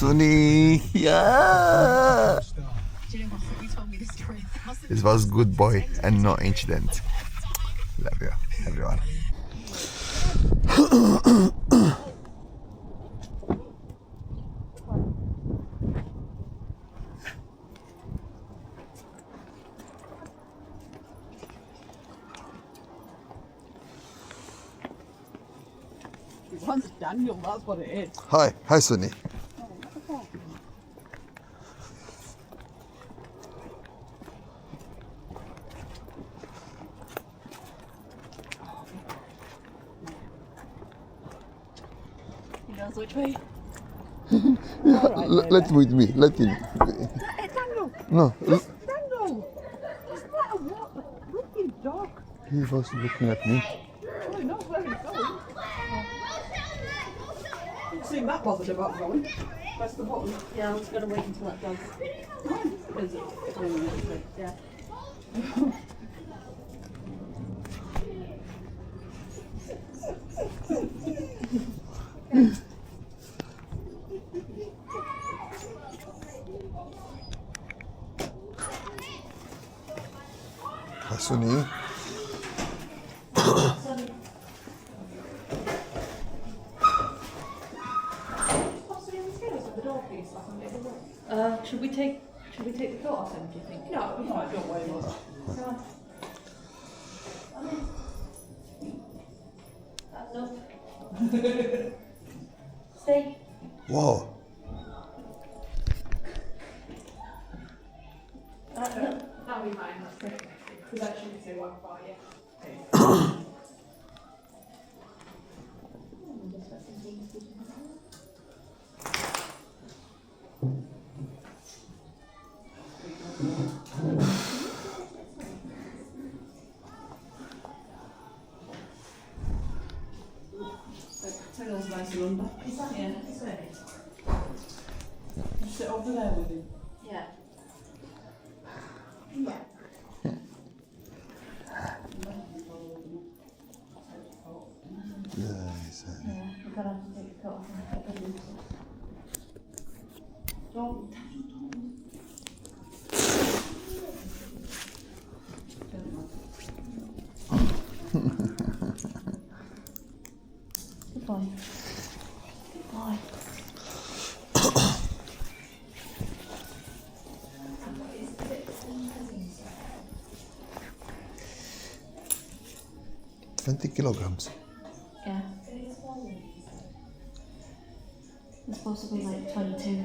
Sunny, yeah. This was good boy and no incident. Love you, everyone. One's Daniel, that's what it is. Hi, Sunny. He knows which way. Let him with me. Let him. It's Daniel! No, Daniel! It's not a what? Looking dog. he was looking at me. Oh, he knows where he's going. Didn't seem that bothered about going. Press the button. Yeah, I was going to wait until that dog. Because it's going this way. Yeah. Hi, Sunny. Should we take the coat off him, do you think? No, I don't worry about it. No. Stay. Whoa. That'll be fine, that's perfect. Because that shouldn't say Wi-Fi, yeah. Tail's nice and under. Is that Yeah. this way? Sit over there with him. Yeah. Yes. Yeah, we've got to take the coat off and put the boots on. Don't. Good boy. Good boy. 20 kilograms. Yeah. It's supposed to be like 22.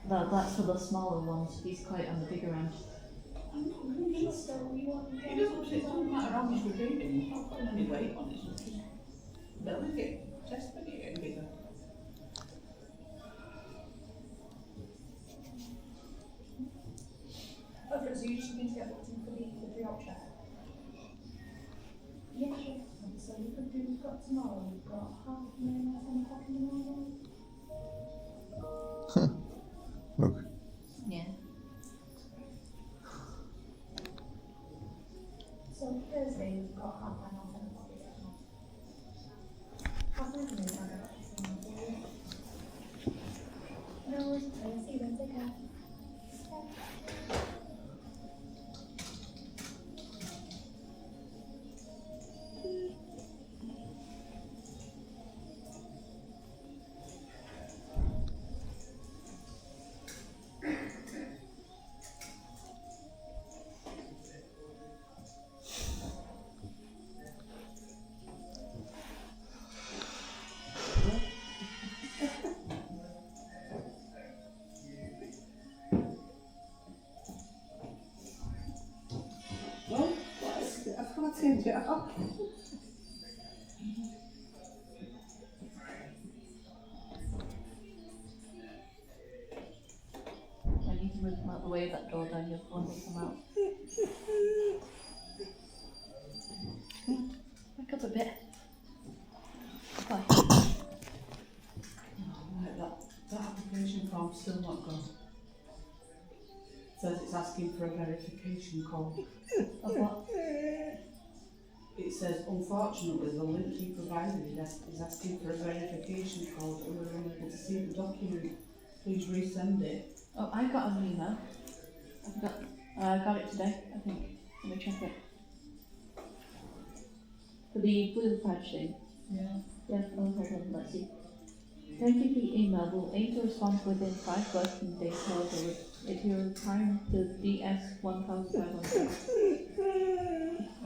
That's for the smaller ones. He's quite on the bigger end. He doesn't matter how much we're feeding. He's not putting any weight on it. It's just delicate. Testing it getting bigger. Okay, so you just need to get booked in for the pre-op check? Yeah, sure. So you could do, we've got tomorrow, we've got 9:30 or 10 o'clock in the morning. Look. Yeah. So Thursday, we've got 9:30 or 10 o'clock. 9:30 is our doctor's. No worries, I'll see you then, take care. Well, I've got to change it up. I need to move them out the way of that door down your phone will come out. Back up a bit. Bye. Right, that application form's still not gone. Says it's asking for a verification code. Of what? It says, unfortunately, the link you provided is asking for a verification code and we're unable to see the document. Please resend it. Oh, I got an email. I got it today, I think. Let me check it. For the blue patch thing. Yeah. Yeah, hold on, let's see. Thank you for your email. We'll aim to respond within 5 working days, however, if you're requiring the DS1500.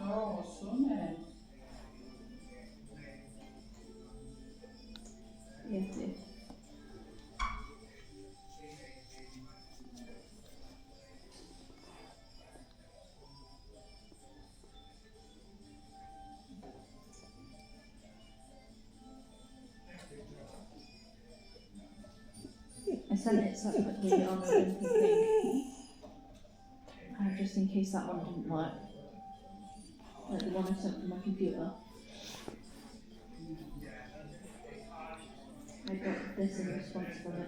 Oh, sunny. Yes, yes. I sent it separately on a different thing. Just in case that one didn't work. Like the one I sent from my computer. I got this in response from it.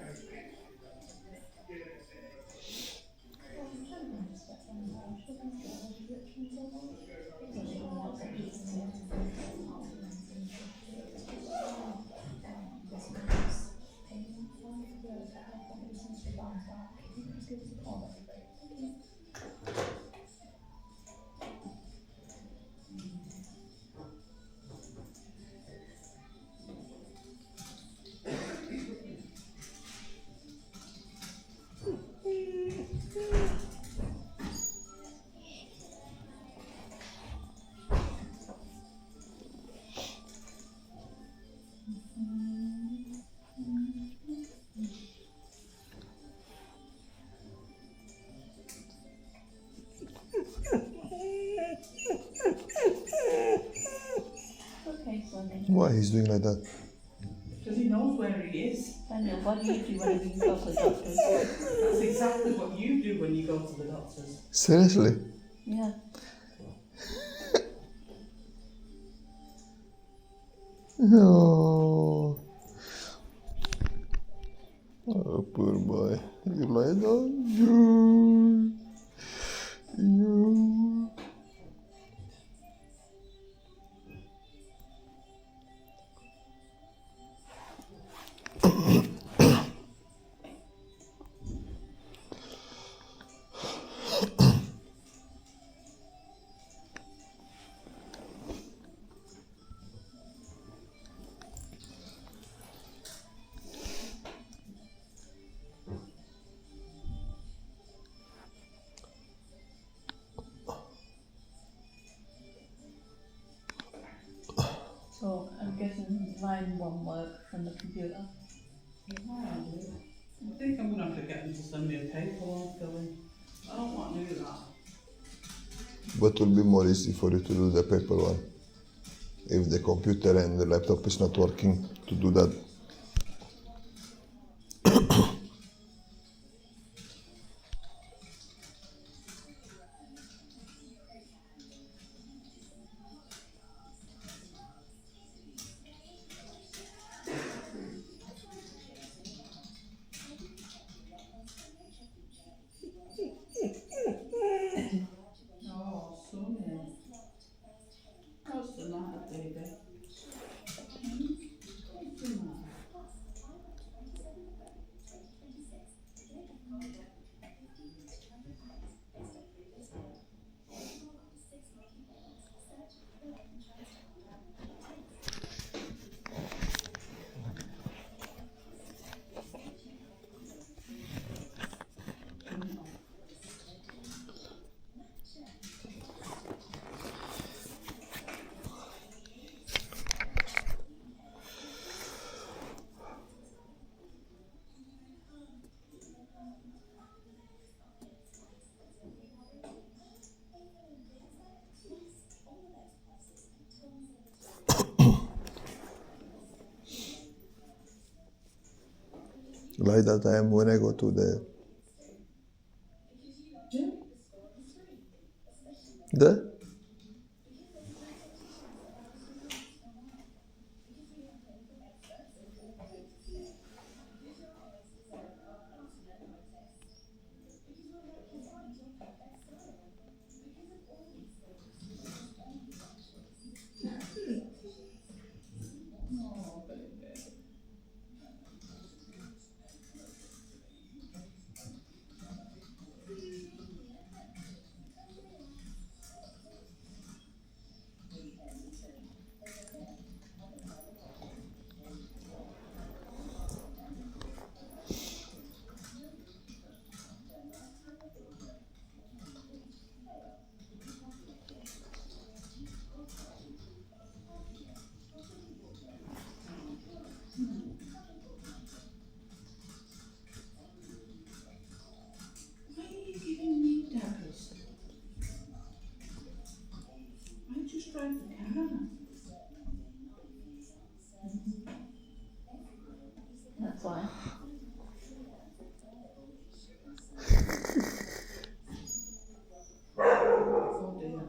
Okay, Sonny. Why he's doing like that? Because he knows where he is. Daniel, what do you do whenever you go to the doctor's? That's exactly what you do when you go to the doctors. Seriously? Yeah. No. Oh, poor boy. You lie down. You. So I'm guessing line won't work from the computer. I think I'm going to have to get them to send me a paper one filling. I don't want to do that. But it will be more easy for you to do the paper one. If the computer and the laptop is not working to do that. Oh, sunny. What's the matter, baby? What's the matter? Like that I am when I go to the... The? That's why. Oh dear.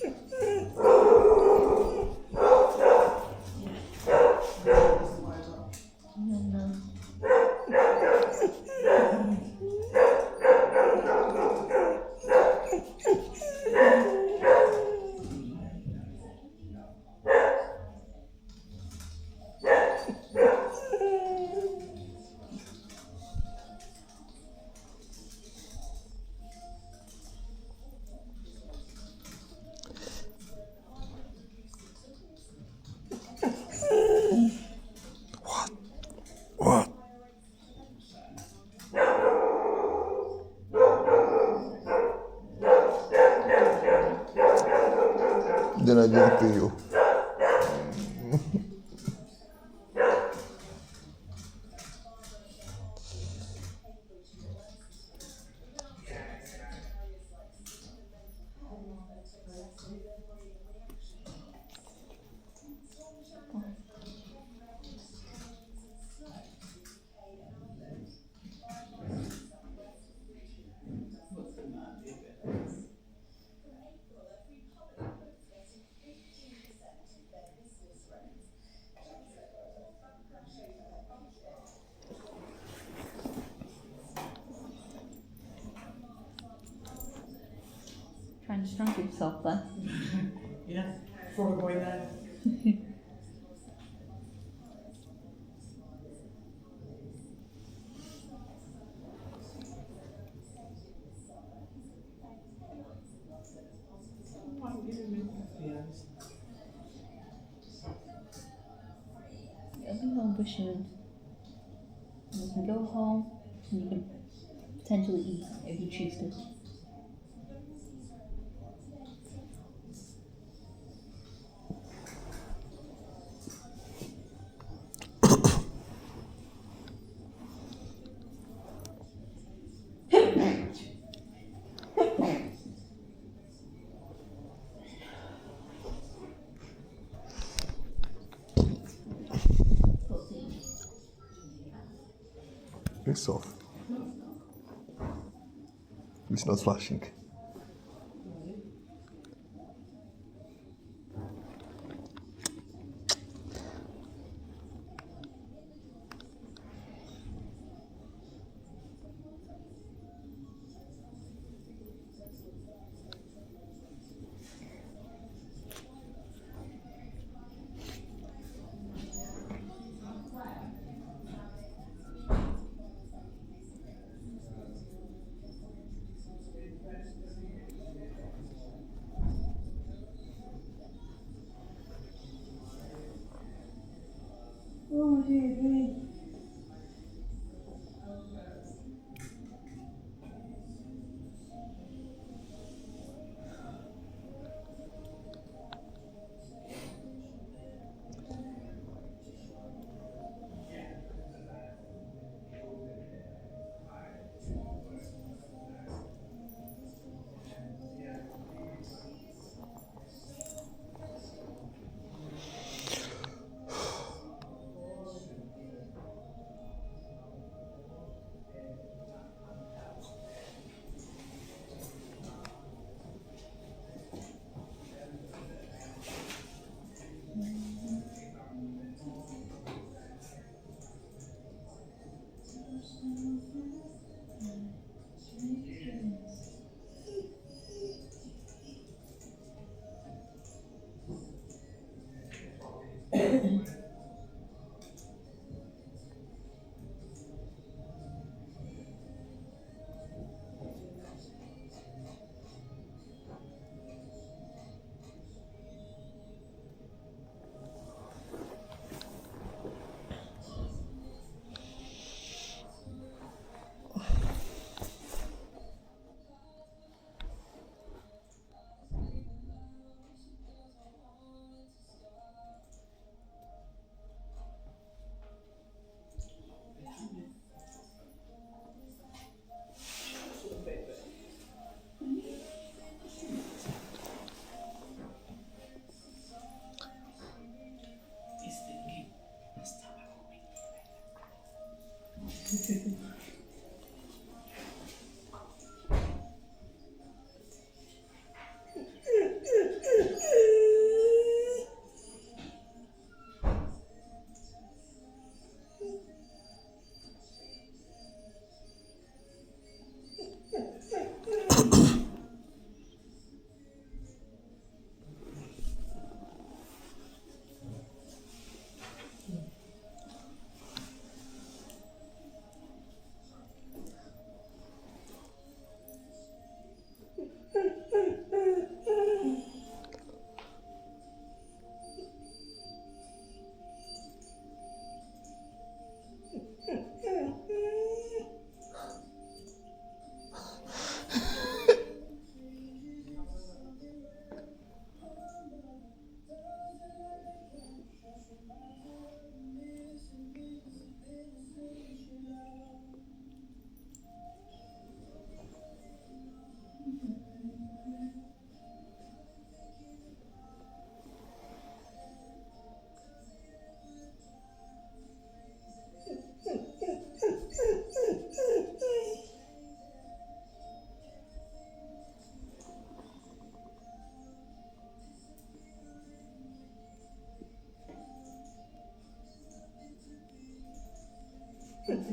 It didn't rise up. No. What? Then I didn't pay you. What's the matter with it? Trying to strangle yourself there. Yeah, frog away there. Why don't you give me videos? It'll be home for soon. You can go home and you can potentially eat if you choose to. It's off. It's not flashing.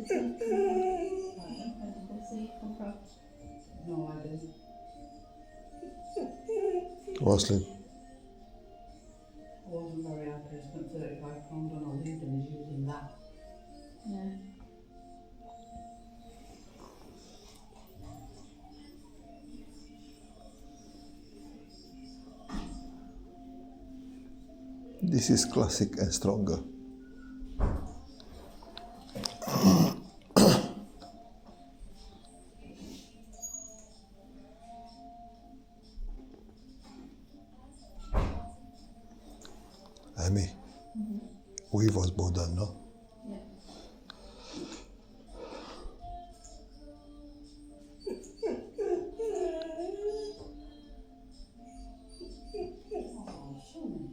Where did the seed come from? No, I didn't. Asleep. I wasn't very happy. I spent £35 on a lead and he's using that. Yeah. This is classic and stronger. Amy, we was both done, no? Yeah. Oh, son.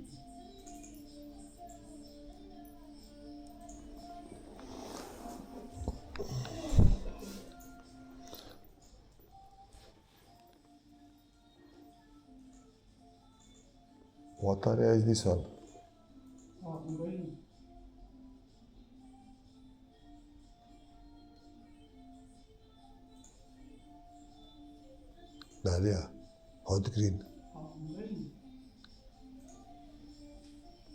What area is this one? White and green. Dahlia, hot green. White and green.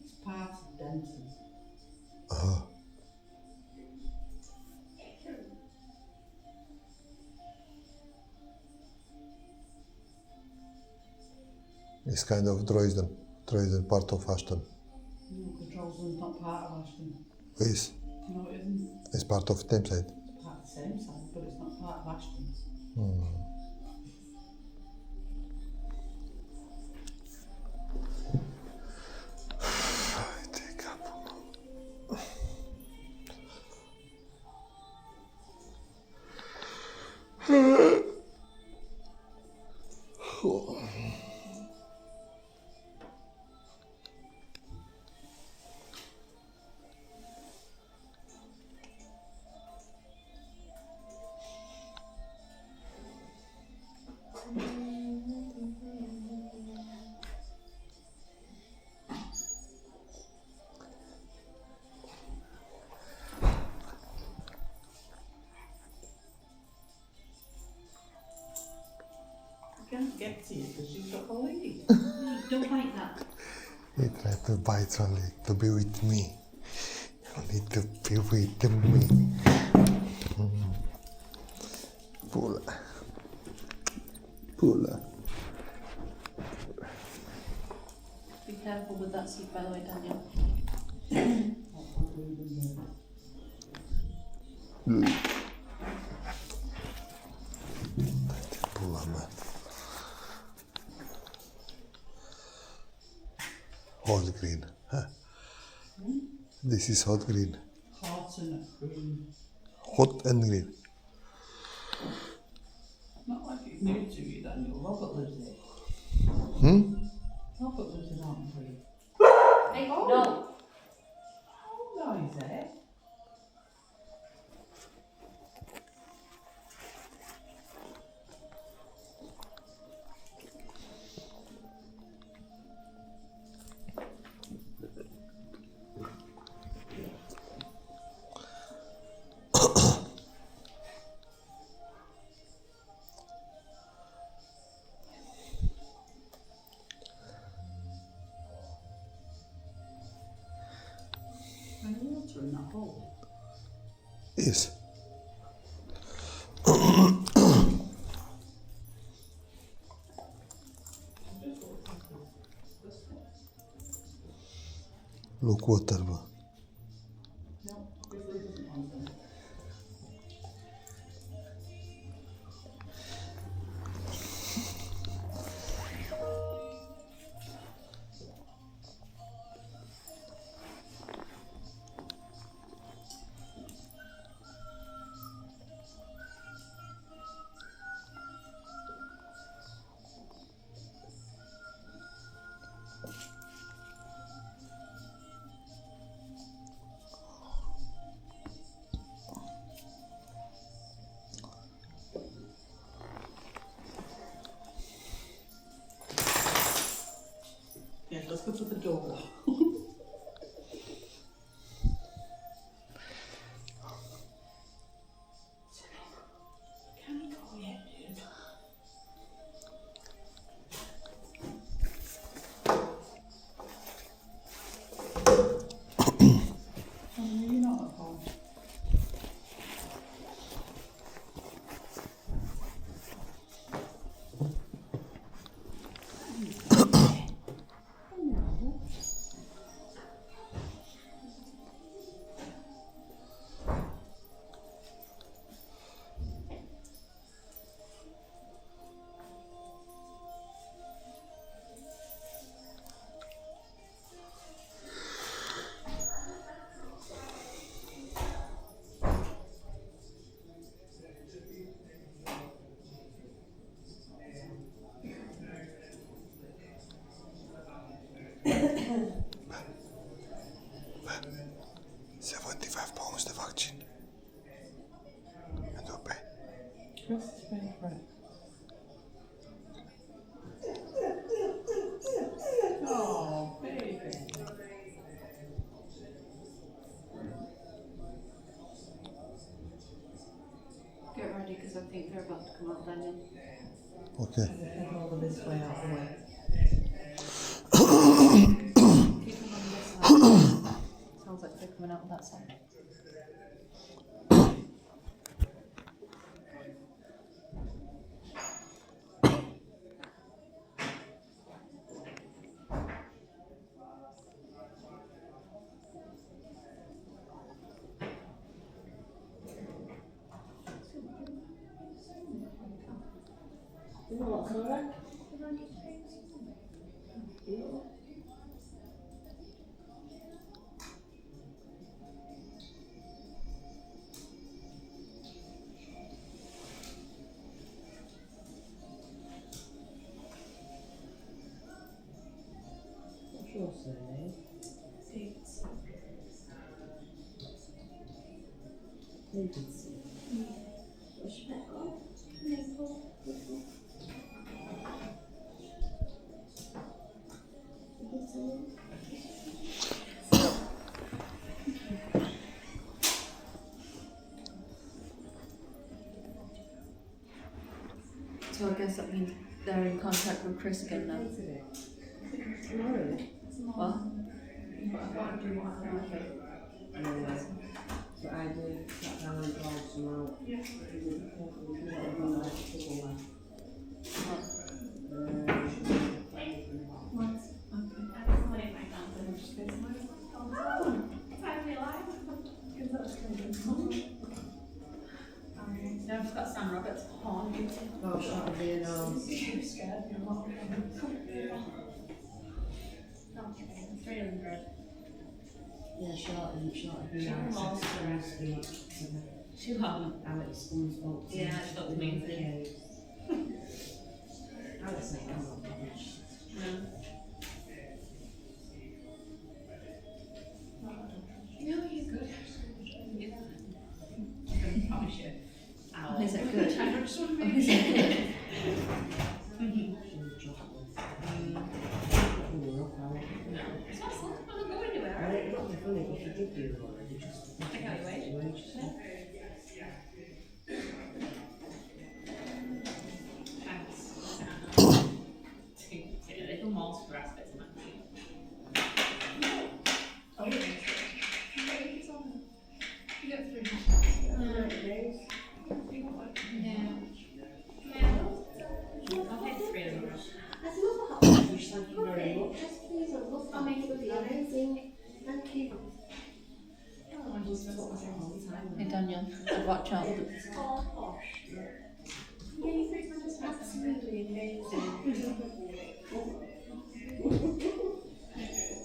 It's part of Denton's. It's kind of Droysden. Droysden part of Ashton. No, because Drolsden's not part of Ashton. Is No, it isn't. it's part of Thameside. It's part of the same side, but it's not part of Ashton's. Take up. I can't get to you because you've got the lead. Don't like that. He tried to bite only to be with me. Only to be with me. Pula. Pula. Be careful with that seed, by the way, Daniel. Pula, man. Hot green. Huh? This is hot green. Hot and green. Hot and green. Not like it's new to you, Daniel. Robert lives there. Robert lives in Arden Green. Hey, Oh. no. Oh, no, he's there. And water in that hole. Yes. Look water, man. No, obviously it doesn't want them. £75 the vaccine. And pay. Chris's favourite. Oh, baby. Get ready because I think they're about to come out, Daniel. Okay. Take all of this way out the way. Keep them on this side. Sounds like they're coming out on that side. What's your surname? Davidson. So I guess that means they're in contact with Chris again now. Tomorrow? What? Yeah. So I did sat down and dragged some out. Yeah. I've just got Sam Roberts horn. Oh, shot of being on. I'm scared. 300. Yeah, shot of being on. She won't. Alex spoke to Yeah, she spoke to me too. Alex ain't come up much. No, he's good. Yeah. I can promise you. Oh, is it good? I just want to make She was dropping. No. It's not fun. I'm not going anywhere. I don't know funny if you did do it already, just I can't wait. Take a little more for aspects of my Oh, yeah. You get 3 Yeah. I'll take 300. Thank you very much. I'll make it with you. Amazing. Thank you. Hey Daniel, watch out. Absolutely amazing.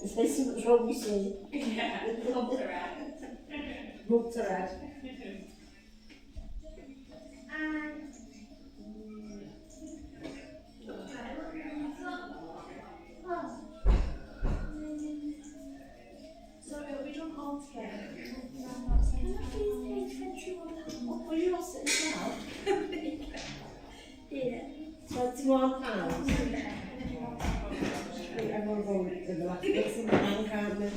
Is there something wrong with you? Yeah, love the rat. Rubbed her head. So it'll be drunk all together. Well, you're not sitting down. Yeah. £21. Everyone's on with the last bits in the hand, can't they?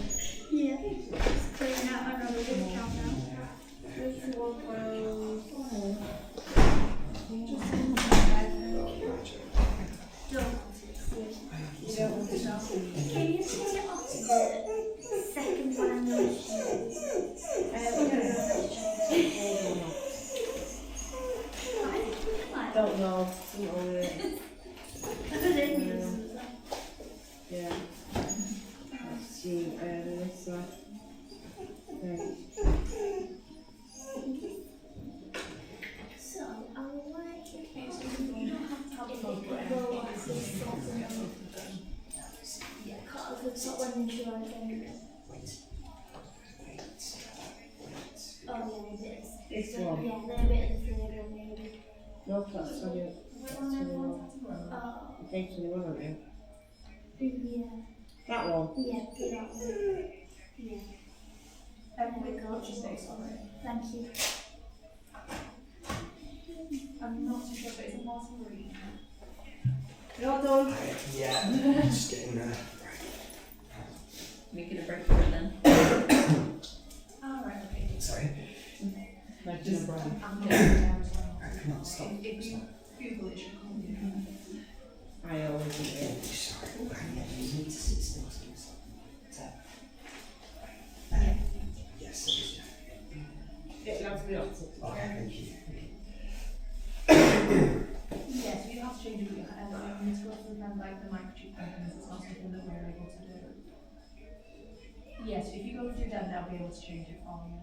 Yeah. Just clearing out another discount now. £21. You don't want to know. Can you take it off to the second one I know? Don't know. Something wrong with it. Yeah. Let's see, this one. Okay. So, I would like you don't have to have a look at this sort of yeah, because it's not when you try again. Oh, yeah, it is. This one. Yeah, they're a bit of the flavour, maybe. No, that's 20. That's 21. Oh, You paid 21 on it. yeah. That one. Yeah, do that one. Yeah. What's your say, sorry? Thank you. I'm not too sure, but it's a margarine. You're done. Yeah, just getting there. Making a break for it then. Alright, okay. Sorry. Just, I'm getting there as well. Right, come on, stop. If you Google it, should come in. I always do it. Sorry. You need to sit still. Tap. Yes, it is, yeah. It has to be opposite. Okay, thank you. Yeah, so you have to change it, you need to go through them like the microchip companies, it's not something that we're able to do. Yes, if you go through them, they'll be able to change it for you.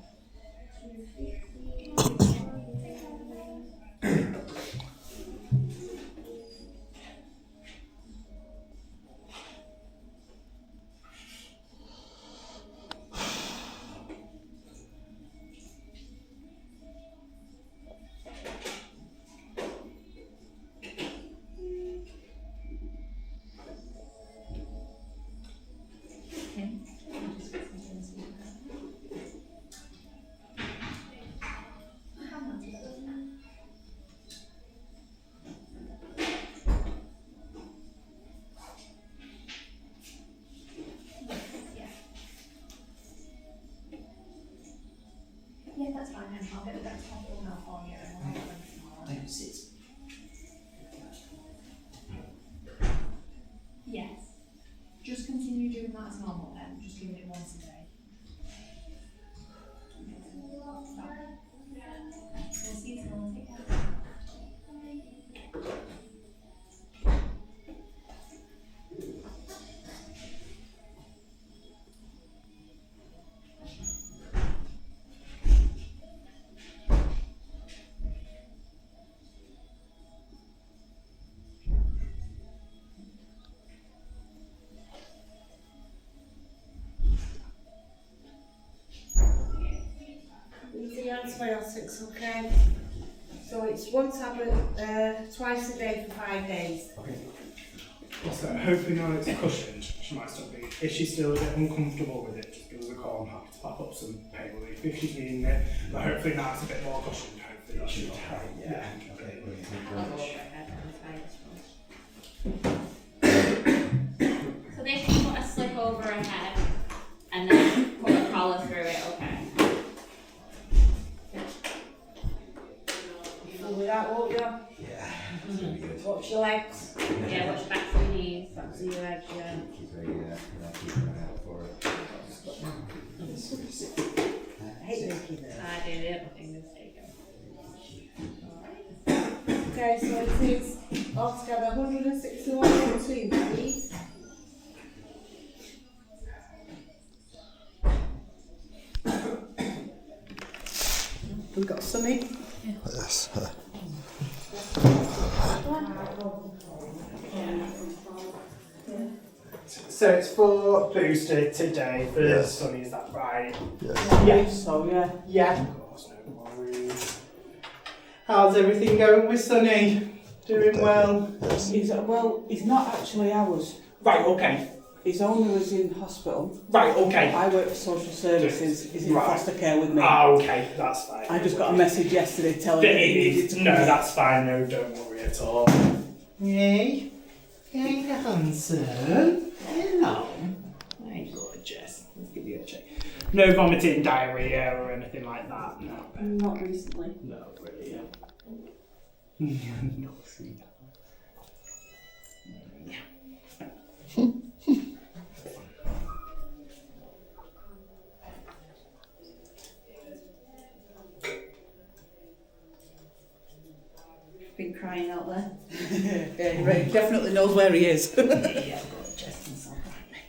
Yeah, that's fine, then I'll get the next one now for you and we'll have them tomorrow. Don't sit. Yes. Just continue doing that as normal then, just doing it once a day. We'll see you tomorrow, take care. Use the antibiotics, okay? So it's one tablet twice a day for 5 days. Okay. So hopefully now it's cushioned, she might still be. If she's still a bit uncomfortable with it, just give us a call. I'm happy to pop up some pain relief if she's needing it. But hopefully now it's a bit more cushioned. Hopefully that should help. Yeah. Okay, brilliant. Thank you I'll very go much. over her head. So they can put a slip over her head and then put a collar through it, okay? Full with that, won't you? Yeah, it's really good. Watch your legs. Yeah, watch back to your knees. Back to your legs, yeah. Keep an eye out for it. I hate making it. I did it, I think it's taken. Okay, so it is altogether 161.2, please. We've got Sunny. Yes. So it's for booster today for Yes. Sunny, is that right? Yes. Yes. So, yeah. Yeah. Of course, no worries. How's everything going with Sunny? Doing well? Yes. He's not actually ours. Right, okay. His owner was in hospital. Right, okay. I work for social services. He's in Right. foster care with me. Ah, okay, that's fine. I just got a message yesterday telling That me he needed to no, come in. that's fine, no, don't worry at all. Yay. Yay, Hanson. Hello. Hey, gorgeous. Let's give you a check. No vomiting, diarrhea, or anything like that? No. Not recently. No, brilliant. No, sweetheart. Been crying out there. Yeah, he really definitely knows where he is. Yeah, gorgeous. It's all right, mate.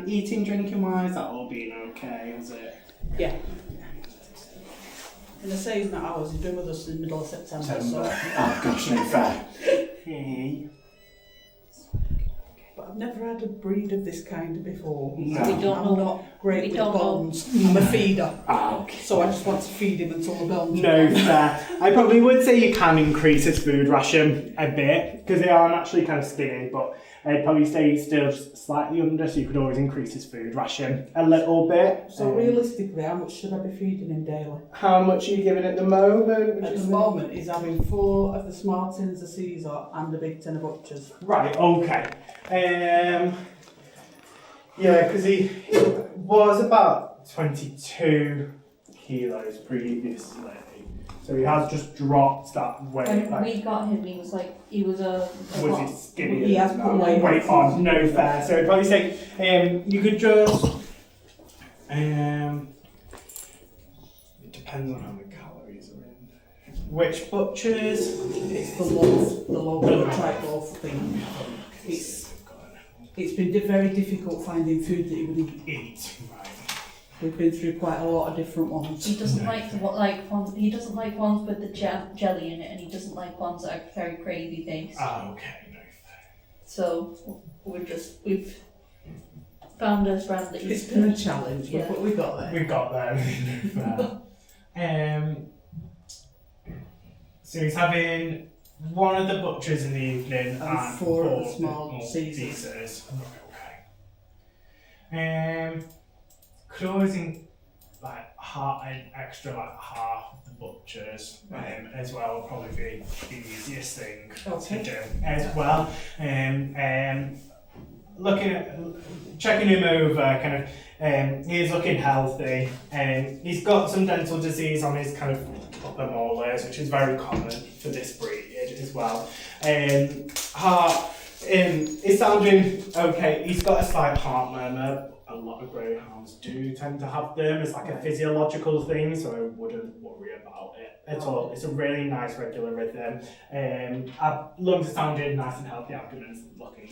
And eating, drinking wise, that all been okay, has it? Yeah. And I say he's not ours, he's been with us in the middle of September, so. Oh gosh, no fair. Hey. But I've never had a breed of this kind before. No. We don't I'm know. not great We with don't know. bones. I'm a feeder. Ah, okay. So I just want to feed him until the bones are No gone. fair. I probably would say you can increase his food ration a bit because they are naturally kind of skinny, but I'd probably say he's still just slightly under, so you could always increase his food ration a little bit. So realistically, how much should I be feeding him daily? How much are you giving at the moment? would At you the say? moment, he's having 4 of the small tins of Caesar and a big tin of Butchers. Right, okay. Yeah, because he was about 22 kilos previously. So he has just dropped that weight. When we got him, he was a Was lot. he skinny? He has put weight on, no fair. So I'd probably say you could just it depends on how many calories are in. Which Butchers? It's the low type loaf thing. It's been very difficult finding food that he would eat. Right. We've been through quite a lot of different ones. He doesn't like ones. He doesn't like ones with the jelly in it, and he doesn't like ones that are very gravy based. Ah, okay, no fair. So we've found a brand that It's been a challenge, Yeah. but we got there. We got there. So he's having one of the Butchers in the evening and 4 of the small small Caesars. Caesars. Okay. Could always an extra half of the Butchers as well. Would probably be the easiest thing to do as well. Looking at checking him over, kind of, he's looking healthy. He's got some dental disease on his kind of upper molars, which is very common for this breed as well. Heart, is sounding okay. He's got a slight heart murmur. A lot of greyhounds do tend to have them. It's like a physiological thing, so I wouldn't worry about it at all. It's a really nice regular rhythm. Lungs are sounding nice and healthy. Abdomen's looking,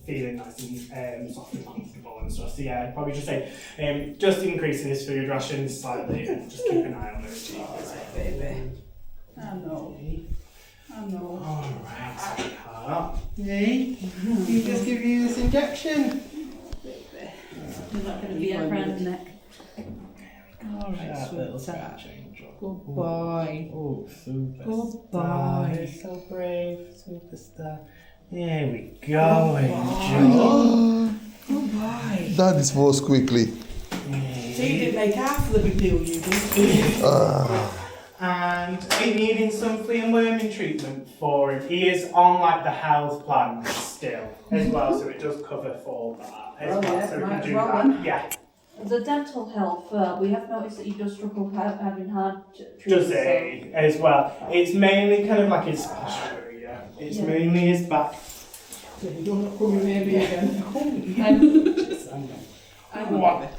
feeling nice and soft and comfortable and stuff. So yeah, I'd probably just say just increasing his food rations slightly and just keep an eye on those teeth. Alright, baby. I know. Alright, sweetheart. Hey, you just give you this injection. You're not going to be a friend. neck. Alright, That little sweetheart. change up. Good boy. Oh, super. Good boy. You're so brave, superstar. There we go, Angel. Good boy. That is was quickly. So you didn't make half of the big deal, you did. And are you needing some flea and worming treatment for him? He is on like the health plan still as well, so it does cover for that as well. Yeah, So we might can as do well that. then. Yeah. The dental health, we have noticed that he does struggle having hard treatment. Does he as well? It's mainly kind of like his posterior. It's Yeah. mainly his back. Yeah, you don't look coming maybe again. I'm What?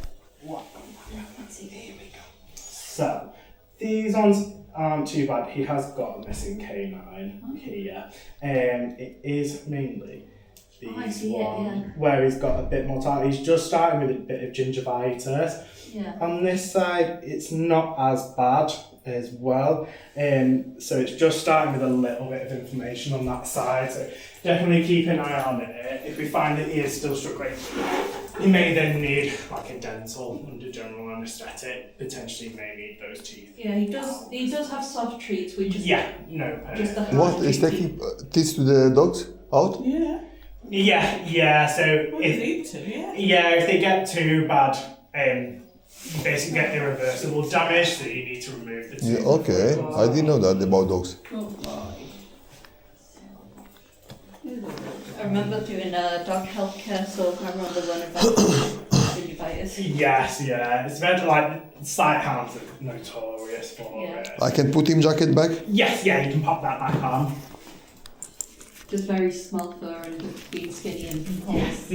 So, these ones aren't too bad. He has got a missing canine here. It is mainly I these see it, ones where he's got a bit more time. He's just starting with a bit of gingivitis. Yeah. On this side, it's not as bad as well. So it's just starting with a little bit of inflammation on that side. So definitely keep an eye on it. If we find that he is still struggling, he may then need like a dental under general anaesthetic. Potentially may need those teeth. Yeah, he does. He does have soft treats. We just Just the hard What is treats. taking teeth to the dogs out? Yeah. Yeah. So Well, you if need to, yeah. if they get too bad, you basically get irreversible damage. So you need to remove the tooth. Yeah, okay, I didn't know that about dogs. Good boy. I remember doing dog healthcare, so I remember learning about gingivitis. Yes, yeah. It's meant to like sight hounds are notorious for Yeah. it. I can put him jacket back? Yes, yeah, you can pop that back on. Just very small fur and just being skinny and Yes.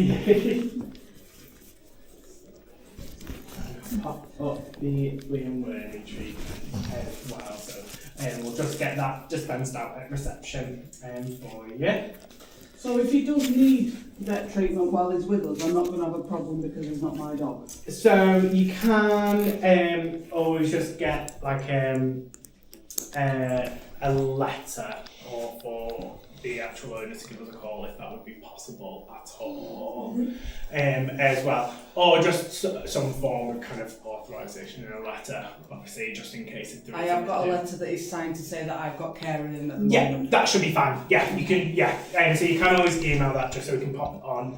Pop up the William Worthy treatment as well. So we'll just get that dispensed out at reception for you. So if he does need vet treatment while he's with us, I'm not going to have a problem because he's not my dog. So you can always just get like a letter or for the actual owner to give us a call if that would be possible at all, as well, or just some form of kind of authorisation in a letter, obviously, just in case if there is. I have got a letter that is signed to say that I've got care in him at the Yeah, moment. that should be fine. Yeah, you can. Yeah, so you can always email that just so we can pop it on,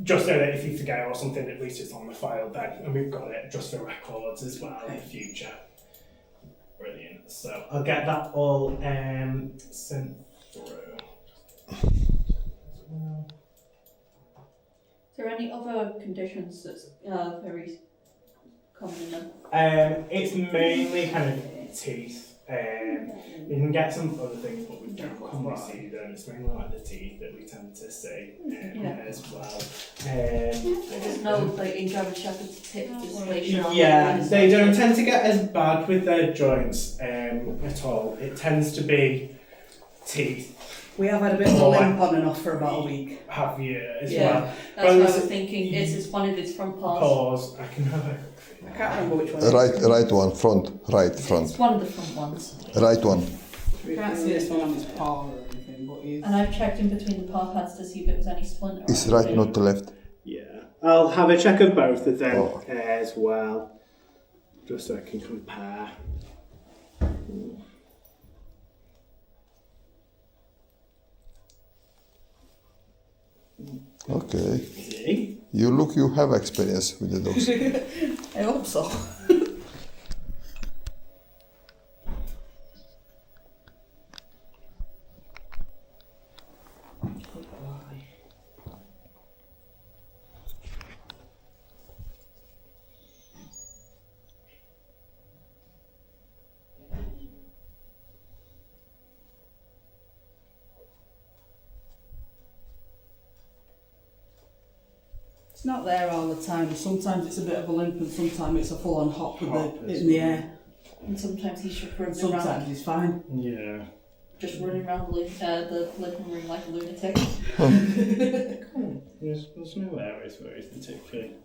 just so that if you forget or something, at least it's on the file then, and we've got it just for records as well in the future. Brilliant. So I'll get that all sent through. Is there any other conditions that's very common? It's mainly kind of teeth. You can get some other things, but we don't commonly see them. It's mainly like the teeth that we tend to see as well. There's no like in German Shepherd's tip dysplasia. Yeah, they don't tend to get as bad with their joints at all. It tends to be teeth. We have had a bit of a limp on and off for about a week. Have you as Yeah, well? that's what I was thinking. It's one of its front paws. Pause. I can have a. I can't remember which one. Right one, right front. It's one of the front ones. Right one. You can't see this one on his paw or anything, but he's... And I've checked in between the paw pads to see if it was any splinter. It's right, not the left. Yeah, I'll have a check of both of them as well, just so I can compare. Okay. See? You have experience with the dogs. I hope so. It's not there all the time. Sometimes it's a bit of a limp and sometimes it's a full-on hop with it in the air. And sometimes he's just And running sometimes around, he's fine. Yeah. just running around the living room like a lunatic. There's no areas where he's particularly.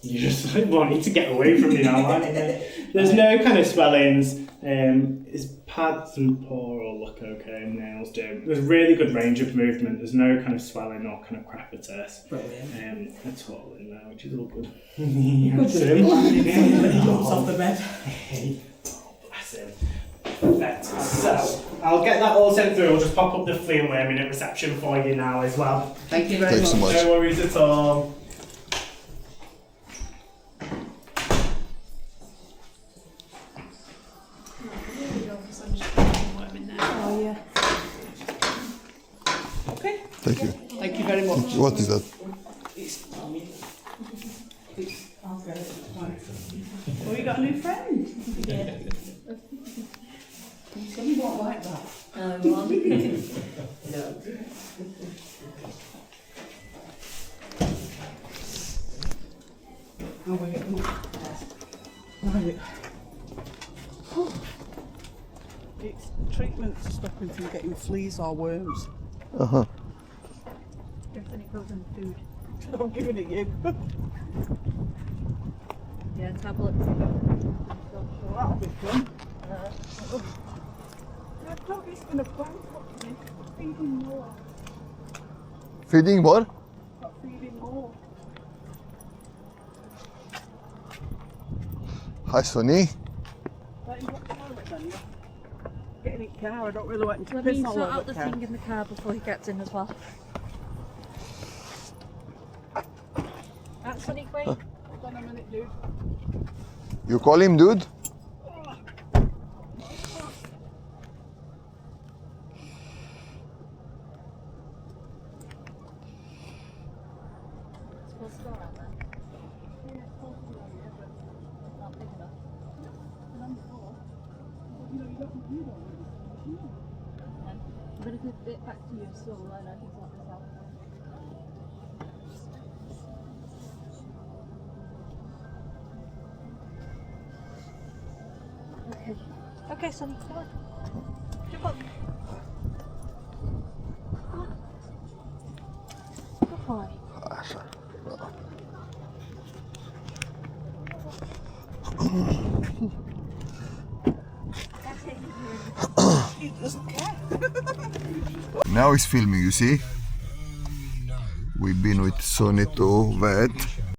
You just like wanting to get away from me now, aren't you? There's no kind of swellings. His pads and paw all look okay, nails do. There's really good range of movement. There's no kind of swelling or kind of crepitus at all in there, which is all good. He jumps off the bed. Bless him. Perfect. So I'll get that all sent through. I'll just pop up the flea and worm in at reception for you now as well. Thank you very Thanks so much. No worries at all. Oh yeah. Okay. Thank you. Thank you very much. What is that? Okay. Oh, you got a new friend? Yeah. Some won't like that. No. Oh, wait. Right. It's treatment to stop him from getting fleas or worms. Uh-huh. Everything it goes in food. I'm giving it you. Yeah, tablets. So that'll be fun. The dog is going to bankrupt me. Feeding more. Feeding more? Not feeding more. Hi, Sonny. Let him get toilet then, yeah. Get in the car, I don't really want him to Let piss me all sort over out the the car. thing in the car before he gets in as well. That's funny, quick. Hold on a minute, dude. You call him dude? Supposed to go around there. Not big enough. I'm going to give it back to you so I know he's not this out. Okay. Okay, Sonny, come on. Jump up. Come on. Hi. Now he's filming, you see? We've been with Sonny to vet.